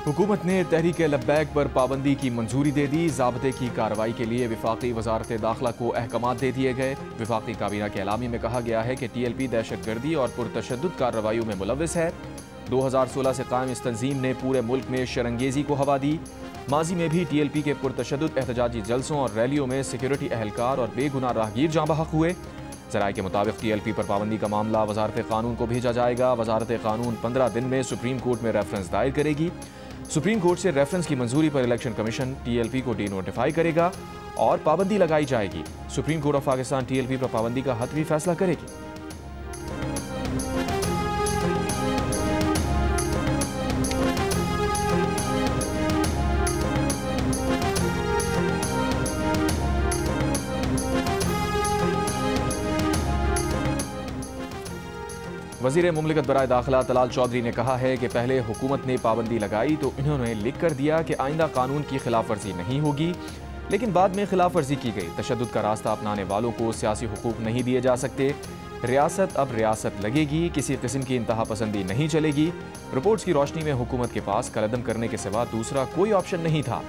हुकूमत ने तहरीक लब्बैक पर पाबंदी की मंजूरी दे दी। ज़ाब्ते की कार्रवाई के लिए विफाकी वजारत दाखिला को अहकामात दे दिए गए। विफाकी काबीना के एलामी में कहा गया है कि TLP दहशतगर्दी और पुरतशद्दुद कार्रवाइयों में मुलव्विस है। 2016 से कायम इस तंजीम ने पूरे मुल्क में शरंगेजी को हवा दी। माजी में भी TLP के पुरतशद्दुद एहतजाजी जलसों और रैलियों में सिक्योरिटी एहलकार और बेगुनाह राहगीर जाँ बहक हुए। ज़राए के मुताबिक TLP पर पाबंदी का मामला वजारत कानून को भेजा जाएगा। वजारत कानून 15 दिन में सुप्रीम कोर्ट में रेफरेंस दायर करेगी। सुप्रीम कोर्ट से रेफरेंस की मंजूरी पर इलेक्शन कमीशन TLP को डी नोटिफाई करेगा और पाबंदी लगाई जाएगी। Supreme court of Pakistan TLP पर पाबंदी का हतमी फैसला करेगी। वज़ीर मुमलिकत बराए दाखिला तलाल चौधरी ने कहा है कि पहले हुकूमत ने पाबंदी लगाई तो इन्होंने लिख कर दिया कि आइंदा कानून की खिलाफ वर्जी नहीं होगी, लेकिन बाद में खिलाफ वर्जी की गई। तशद्दुद का रास्ता अपनाने वालों को सियासी हुकूक नहीं दिए जा सकते। रियासत अब रियासत लगेगी, किसी किस्म की इंतहा पसंदी नहीं चलेगी। रिपोर्ट्स की रोशनी में हुकूमत के पास कलअदम करने के सिवा दूसरा कोई ऑप्शन नहीं था।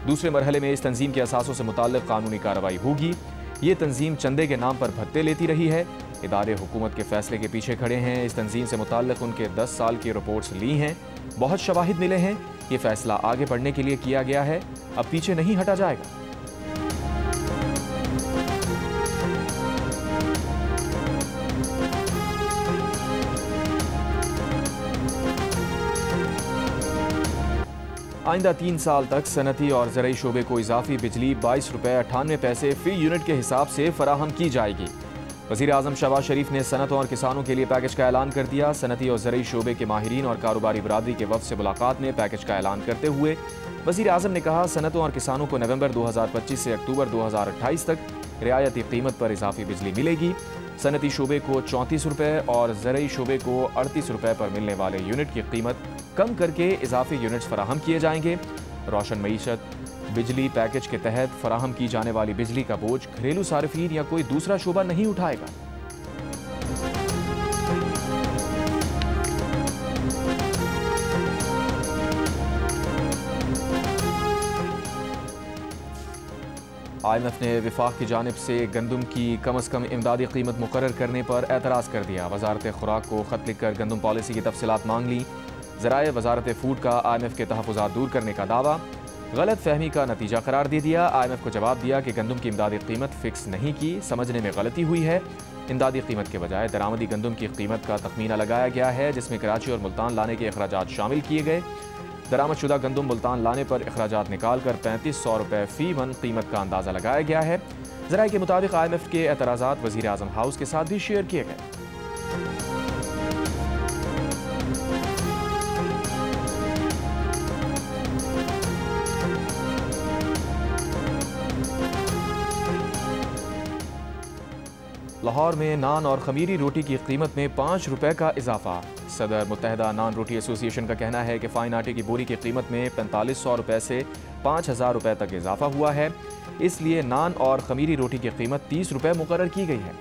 दूसरे मरहले में इस तंजीम के असासों से मुताल्लिक कानूनी कार्रवाई होगी। ये तंजीम चंदे के नाम पर भत्ते लेती रही है। इदारे हुकूमत के फैसले के पीछे खड़े हैं। इस तंजीम से मुताल्लिक उनके 10 साल की रिपोर्ट्स ली हैं। बहुत शवाहिद मिले हैं। ये फैसला आगे बढ़ने के लिए किया गया है, अब पीछे नहीं हटा जाएगा। आइंदा 3 साल तक सनती और ज़रई शोबे को इजाफी बिजली 22 रुपये 98 पैसे फी यूनिट के हिसाब से फराहम की जाएगी। वज़ीर आज़म शहबाज शरीफ ने सनत और किसानों के लिए पैकेज का ऐलान कर दिया। सनती और ज़रई शोबे के माहिरीन और कारोबारी बरादरी के वफ़द से मुलाकात में पैकेज का ऐलान करते हुए वज़ीर आज़म ने कहा, सनतों और किसानों को नवंबर 2025 से अक्टूबर 2028 तक रियायती कीमत पर इजाफी बिजली मिलेगी। सनती शोबे को 34 रुपये और ज़रई शोबे को 38 रुपये पर मिलने वाले यूनिट की कीमत कम करके इजाफी यूनिट्स फराहम किए जाएंगे। रोशन मईशत बिजली पैकेज के तहत फराहम की जाने वाली बिजली का बोझ घरेलू सार्फिन या कोई दूसरा शोबा नहीं उठाएगा। IMF ने विफाक की जानिब से गंदम की कम अज़ कम इमदादी कीमत मुकर्रर करने पर एतराज़ कर दिया। वजारत खुराक को ख़त लिखकर गंदम पॉलिसी की तफसीलात मांग ली। ज़राए वजारत फूड का IMF के तहफ़्फ़ुज़ात दूर करने का दावा गलत फहमी का नतीजा करार दे दिया। IMF को जवाब दिया कि गंदम की इमदादी कीमत फिक्स नहीं की, समझने में गलती हुई है। इमदादी कीमत के बजाय दरामदी गंदम की कीमत का तखमीना लगाया गया है, जिसमें कराची और मुल्तान लाने के अखराजात शामिल किए गए। दरामदशुदा गंदम मुल्तान लाने पर अखराजात निकाल कर 3500 रुपये फ़ी मन कीमत का अंदाज़ा लगाया गया है। ज़राए के मुताबिक IMF के एतराज़ात वज़ीर आज़म हाउस के साथ भी शेयर किए गए। लाहौर में नान और खमीरी रोटी की कीमत में 5 रुपये का इजाफा। सदर मुत्तहिदा नान रोटी एसोसिएशन का कहना है कि फ़ाइन आटे की बोरी की कीमत में 4500 रुपये से 5000 रुपये तक इजाफा हुआ है। इसलिए नान और खमीरी रोटी की कीमत 30 रुपये मुकर्रर की गई है।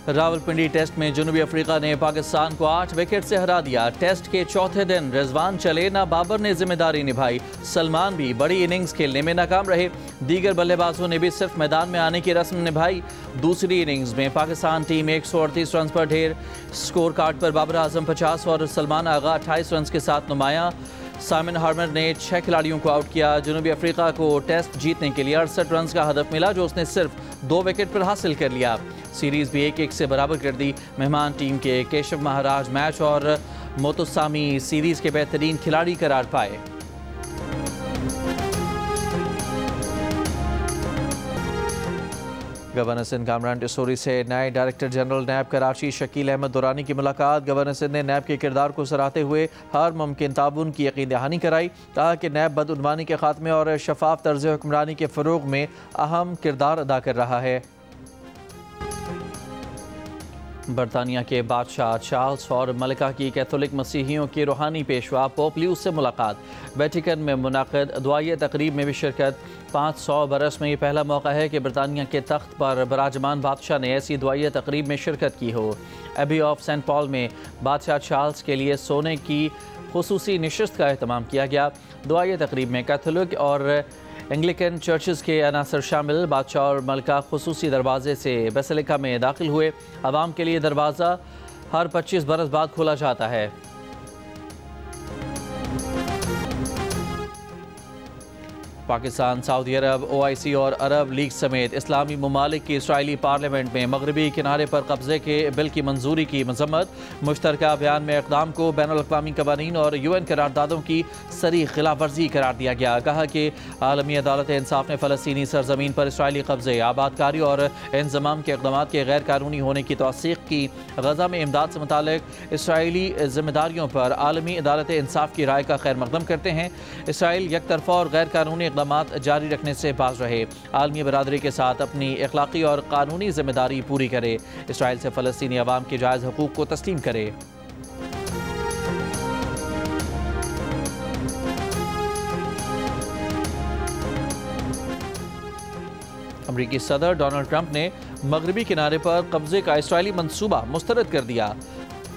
रावलपिंडी टेस्ट में जनूबी अफ्रीका ने पाकिस्तान को 8 विकेट से हरा दिया। टेस्ट के चौथे दिन रिजवान चले ना बाबर ने जिम्मेदारी निभाई। सलमान भी बड़ी इनिंग्स खेलने में नाकाम रहे। दीगर बल्लेबाजों ने भी सिर्फ मैदान में आने की रस्म निभाई। दूसरी इनिंग्स में पाकिस्तान टीम 138 रन पर ढेर। स्कोर कार्ड पर बाबर आजम 50 और सलमान आगा 28 रन के साथ नुमाया। साइमन हार्मर ने 6 खिलाड़ियों को आउट किया। जनूबी अफ्रीका को टेस्ट जीतने के लिए 68 रन का हदफ मिला, जो उसने सिर्फ 2 विकेट पर हासिल कर लिया। सीरीज भी 1-1 से बराबर कर दी। मेहमान टीम के केशव महाराज मैच और मोतुसामी सीरीज के बेहतरीन खिलाड़ी करार पाए। गवर्नर सिंध कामरान टिसोरी से नए डायरेक्टर जनरल नैब कराची शकील अहमद दुरानी की मुलाकात। गवर्नर सिंध ने नैब के किरदार को सराहते हुए हर मुमकिन ताउन की यकीन दहानी कराई। कहा कि नैब बदउनवानी के खात्मे और शफाफ तर्ज हुक्मरानी के फ़रोग में अहम किरदार अदा कर रहा है। बरतानिया के बादशाह चार्ल्स और मलिका की कैथोलिक मसीहियों के रूहानी पेशवा पोप लियूस से मुलाकात। वेटिकन में मुनाक़िद दुआई तकरीब में भी शिरकत। 500 बरस में ये पहला मौका है कि बरतानिया के तख्त पर बराजमान बादशाह ने ऐसी दुआई तकरीब में शिरकत की हो। एबी ऑफ सेंट पॉल में बादशाह चार्ल्स के लिए सोने की खुसूसी नशिस्त का अहतमाम किया गया। दुआई तकरीब में कैथोलिक और एंग्लिकन चर्चेस के अनासर शामिल। बादशाह और मलका खुसूसी दरवाजे से बेसिलिका में दाखिल हुए। आवाम के लिए दरवाज़ा हर 25 बरस बाद खोला जाता है। पाकिस्तान, सऊदी अरब, OIC और अरब लीग समेत इस्लामी ममालिक की इसराइली पार्लियामेंट में मगरबी किनारे पर कब्जे के बिल की मंजूरी की मजम्मत। मुश्तरका बयान में इक़दाम को बैनुल-अक़वामी कवानीन और UN करारदादों की सरी खिलाफ वर्जी करार दिया गया। कहा कि आलमी अदालत इंसाफ ने फ़लस्तीनी सरजमीन पर इसराइली कब्जे, आबादकारी और इंज़माम के इक़दामात के गैर कानूनी होने की तौसीक़ की। गज़ा में इमदाद से मुताल्लिक़ इसराइली जिम्मेदारियों पर आलमी अदालत इंसाफ की राय का खैर मकदम करते हैं। इसराइल यकतरफ़ा और गैर कानूनी इक़दामात जारी रखने से बाज रहे। आलमी बरादरी के साथ अपनी अखलाकी और कानूनी जिम्मेदारी पूरी करे। इसराइल से फ़लस्तीनी अवाम के जायज़ हकूक़ को तस्लीम करे। अमरीकी सदर डोनाल्ड ट्रंप ने मगरबी किनारे पर कब्जे का इसराइली मंसूबा मुस्तरद कर दिया।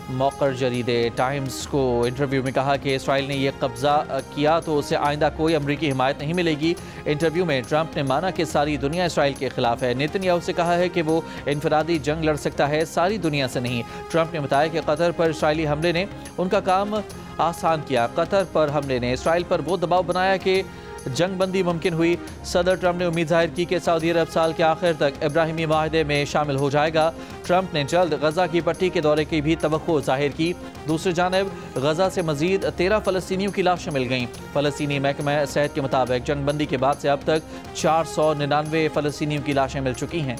मौकर जरीदे टाइम्स को इंटरव्यू में कहा कि इसराइल ने यह कब्जा किया तो उसे आइंदा कोई अमरीकी हिमायत नहीं मिलेगी। इंटरव्यू में ट्रंप ने माना कि सारी दुनिया इसराइल के खिलाफ है। नेतन्याहू से कहा है कि वो इनफरादी जंग लड़ सकता है, सारी दुनिया से नहीं। ट्रंप ने बताया कि कतर पर इसराइली हमले ने उनका काम आसान किया। कतर पर हमले ने इसराइल पर वो दबाव बनाया कि जंग बंदी मुमकिन हुई। सदर ट्रंप ने उम्मीद जाहिर की कि सऊदी अरब साल के आखिर तक इब्राहिमी माहदे में शामिल हो जाएगा। ट्रंप ने जल्द गजा की पट्टी के दौरे की भी तवक्को जाहिर की। दूसरी जानिब गजा से मजीद 13 फ़लस्तीनियों की लाशें मिल गईं। फ़लस्तीनी महकमा सेहत के मुताबिक जंग बंदी के बाद से अब तक 499 फ़लस्तीनियों की लाशें मिल चुकी हैं।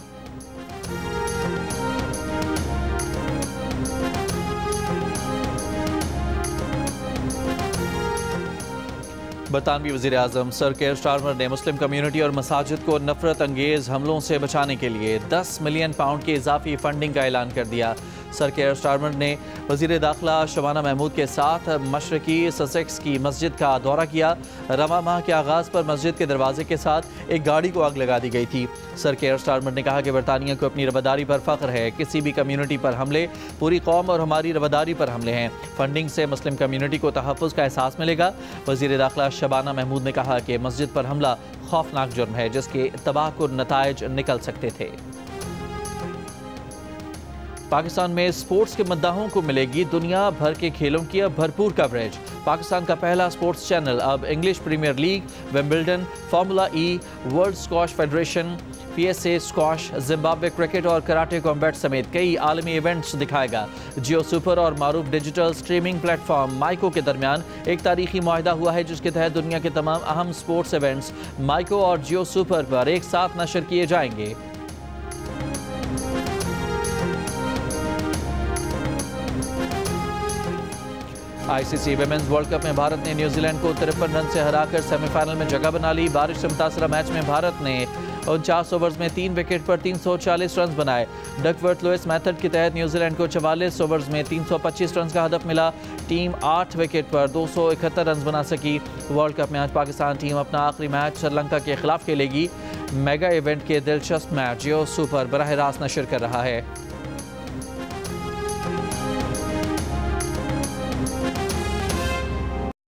बरतानवी वज़ीर आज़म सर केयर स्टारमर ने मुस्लिम कम्यूनिटी और मसाजिद को नफरत अंगेज़ हमलों से बचाने के लिए 10 मिलियन पाउंड की इजाफी फंडिंग का ऐलान कर दिया। सर केयर स्टारमर ने वज़ीर दाखिला शबाना महमूद के साथ मशरकी ससेक्स की मस्जिद का दौरा किया। रवा माह के आगाज़ पर मस्जिद के दरवाजे के साथ एक गाड़ी को आग लगा दी गई थी। सर केयर स्टारमर ने कहा कि बरतानिया को अपनी रवादारी पर फ़ख्र है। किसी भी कम्यूनिटी पर हमले पूरी कौम और हमारी रवादारी पर हमले हैं। फंडिंग से मुस्लिम कम्यूनिटी को तहफ़्फ़ुज़ का एहसास मिलेगा। वज़ीर दाखिला शबाना महमूद ने कहा कि मस्जिद पर हमला खौफनाक जुर्म है जिसके तबाहकुन नताइज निकल सकते थे। पाकिस्तान में स्पोर्ट्स के मद्दाहों को मिलेगी दुनिया भर के खेलों की अब भरपूर कवरेज। पाकिस्तान का पहला स्पोर्ट्स चैनल अब English Premier League, Wimbledon, Formula E, World Squash Federation, PSA squash, Zimbabwe cricket और कराटे कॉम्बैट समेत कई आलमी इवेंट्स दिखाएगा। जियो सुपर और मारूफ डिजिटल स्ट्रीमिंग प्लेटफॉर्म माइको के दरमियान एक तारीखी मुआहदा हुआ है जिसके तहत दुनिया के तमाम अहम स्पोर्ट्स इवेंट्स माइको और जियो सुपर पर एक साथ नशर किए जाएंगे। ICC विमेंस वर्ल्ड कप में भारत ने न्यूजीलैंड को 53 रन से हराकर सेमीफाइनल में जगह बना ली। बारिश से मुतासरा मैच में भारत ने 49 ओवर्स में 3 विकेट पर 340 रन बनाए। डकवर्थ लुइस मेथड के तहत न्यूजीलैंड को 44 ओवर्स में 325 रन का हदफ मिला। टीम 8 विकेट पर 271 रन बना सकी। वर्ल्ड कप में आज पाकिस्तान टीम अपना आखिरी मैच श्रीलंका के खिलाफ खेलेगी। मेगा इवेंट के दिलचस्प मैच जियो सुपर बराह रास्त नशर कर रहा है।